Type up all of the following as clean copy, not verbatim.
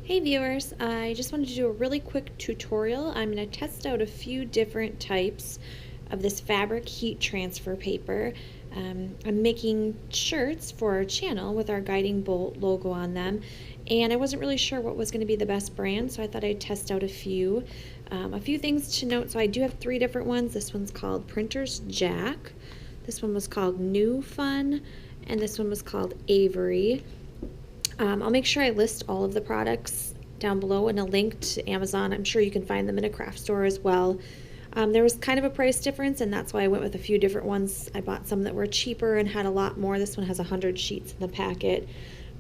Hey viewers, I just wanted to do a really quick tutorial. I'm going to test out a few different types of this fabric heat transfer paper. I'm making shirts for our channel with our guiding bolt logo on them, and I wasn't really sure what was going to be the best brand, so I thought I'd test out a few. A few things to note, so I do have 3 different ones. This one's called Printer's Jack, this one was called New Fun, and this one was called Avery. I'll make sure I list all of the products down below in a link to Amazon. I'm sure you can find them in a craft store as well. There was kind of a price difference, and that's why I went with a few different ones. I bought some that were cheaper and had a lot more. This one has 100 sheets in the packet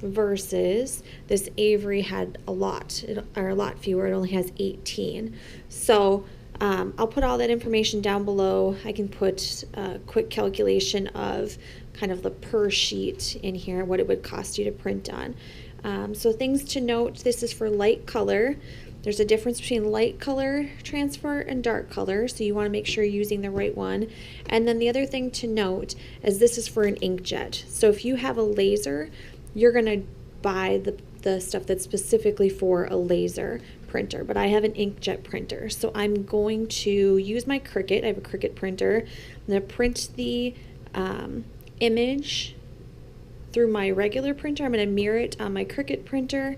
versus this Avery had a lot fewer. It only has 18. So I'll put all that information down below. I can put a quick calculation of kind of the per sheet in here, what it would cost you to print on. So things to note, this is for light color. There's a difference between light color transfer and dark color, so you want to make sure you're using the right one. And then the other thing to note is this is for an inkjet. So if you have a laser, you're going to buy the stuff that's specifically for a laser printer, but I have an inkjet printer. So I'm going to use my Cricut. I have a Cricut printer. I'm going to print the image through my regular printer. I'm going to mirror it on my Cricut printer,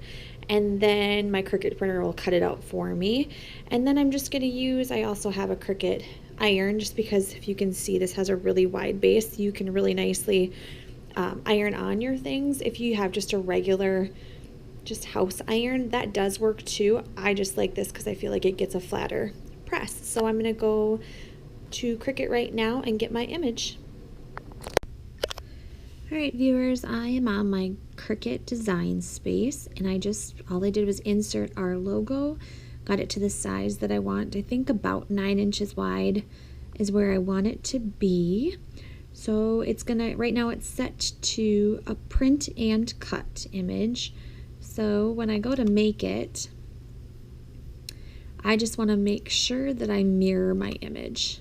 and then my Cricut printer will cut it out for me. And then I'm just going to use, I also have a Cricut iron, just because if you can see this has a really wide base, you can really nicely iron on your things. If you have just a regular house iron, that does work too. I just like this because I feel like it gets a flatter press. So I'm going to go to Cricut right now and get my image. Alright viewers, I am on my Cricut design space, and all I did was insert our logo, got it to the size that I want. I think about 9 inches wide is where I want it to be. So right now it's set to a print and cut image. So when I go to make it, I just want to make sure that I mirror my image,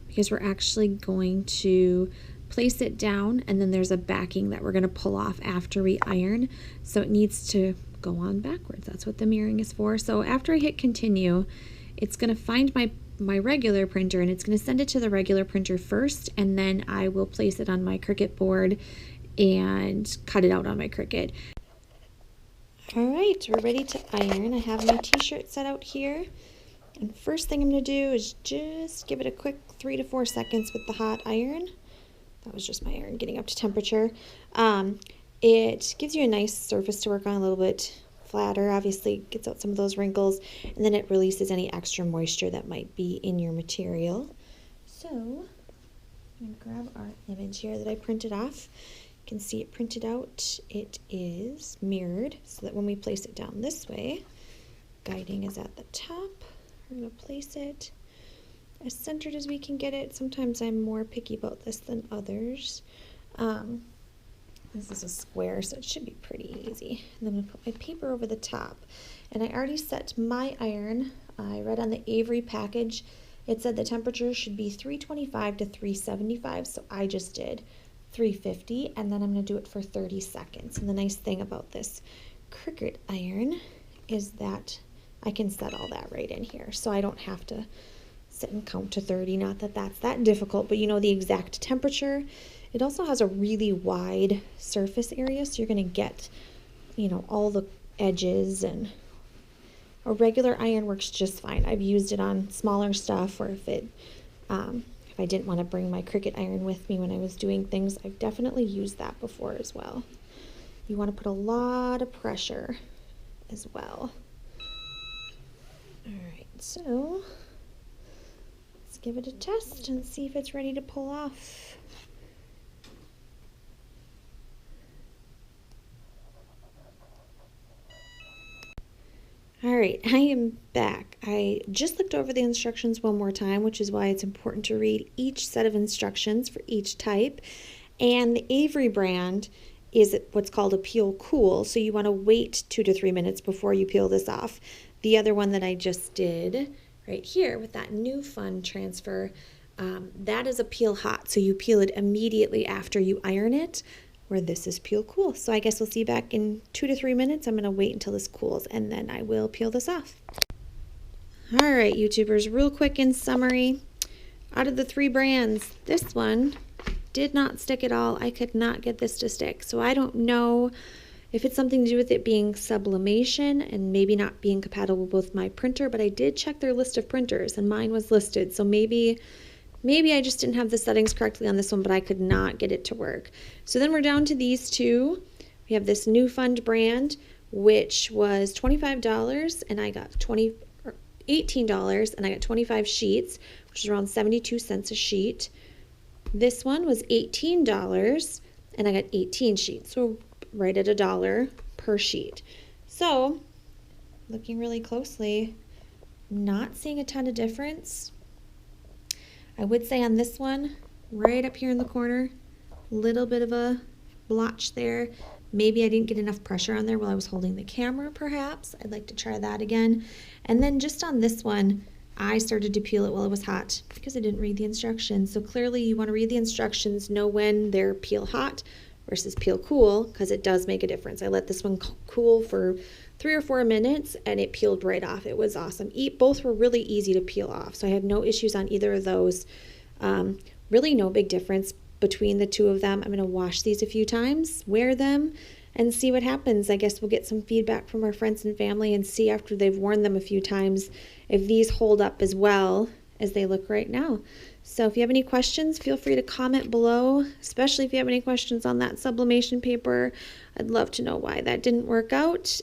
because we're actually going to place it down, and then there's a backing that we're going to pull off after we iron, so it needs to go on backwards. That's what the mirroring is for. So after I hit continue, it's going to find my regular printer, and it's going to send it to the regular printer first, and then I will place it on my Cricut board and cut it out on my Cricut. Alright, we're ready to iron. I have my t-shirt set out here, and first thing I'm going to do is just give it a quick 3 to 4 seconds with the hot iron. That was just my iron getting up to temperature. It gives you a nice surface to work on, a little bit flatter, obviously gets out some of those wrinkles, and then it releases any extra moisture that might be in your material. So I'm going to grab our image here that I printed off. You can see it printed out. It is mirrored, so that when we place it down this way, guiding is at the top. We're going to place it as centered as we can get it. Sometimes I'm more picky about this than others. This is a square, so it should be pretty easy. And then I'm going to put my paper over the top. And I already set my iron. I read on the Avery package, it said the temperature should be 325 to 375, so I just did 350, and then I'm going to do it for 30 seconds. And the nice thing about this Cricut iron is that I can set all that right in here, so I don't have to sit and count to 30. Not that that's that difficult, but you know the exact temperature. It also has a really wide surface area, so you're going to get, you know, all the edges, and a regular iron works just fine. I've used it on smaller stuff, or if I didn't want to bring my Cricut iron with me when I was doing things, I've definitely used that before as well. You want to put a lot of pressure as well. Alright, so let's give it a test and see if it's ready to pull off. Alright, I am back. I just looked over the instructions one more time, which is why it's important to read each set of instructions for each type. And the Avery brand is what's called a peel cool, so you want to wait 2 to 3 minutes before you peel this off. The other one that I just did right here with that New Fun transfer, that is a peel hot, so you peel it immediately after you iron it. where this is peel cool. So I guess we'll see you back in 2 to 3 minutes. I'm going to wait until this cools and then I will peel this off. All right, YouTubers, real quick in summary, out of the 3 brands, this one did not stick at all. I could not get this to stick. So I don't know if it's something to do with it being sublimation and maybe not being compatible with my printer, but I did check their list of printers and mine was listed. So maybe I just didn't have the settings correctly on this one, but I could not get it to work. So then we're down to these 2. We have this New Fund brand, which was $25 and I got $18 and I got 25 sheets, which is around 72 cents a sheet. This one was $18 and I got 18 sheets, so right at $1 per sheet. So looking really closely, not seeing a ton of difference. I would say on this one, right up here in the corner, little bit of a blotch there. Maybe I didn't get enough pressure on there while I was holding the camera, perhaps. I'd like to try that again. And then just on this one, I started to peel it while it was hot because I didn't read the instructions. So clearly you want to read the instructions, know when they're peel hot versus peel cool, because it does make a difference. I let this one cool for 3 or 4 minutes and it peeled right off. It was awesome. Both were really easy to peel off, so I had no issues on either of those. Really no big difference between the 2 of them. I'm going to wash these a few times, wear them, and see what happens. I guess we'll get some feedback from our friends and family and see after they've worn them a few times if these hold up as well as they look right now. So if you have any questions, feel free to comment below, especially if you have any questions on that sublimation paper. I'd love to know why that didn't work out.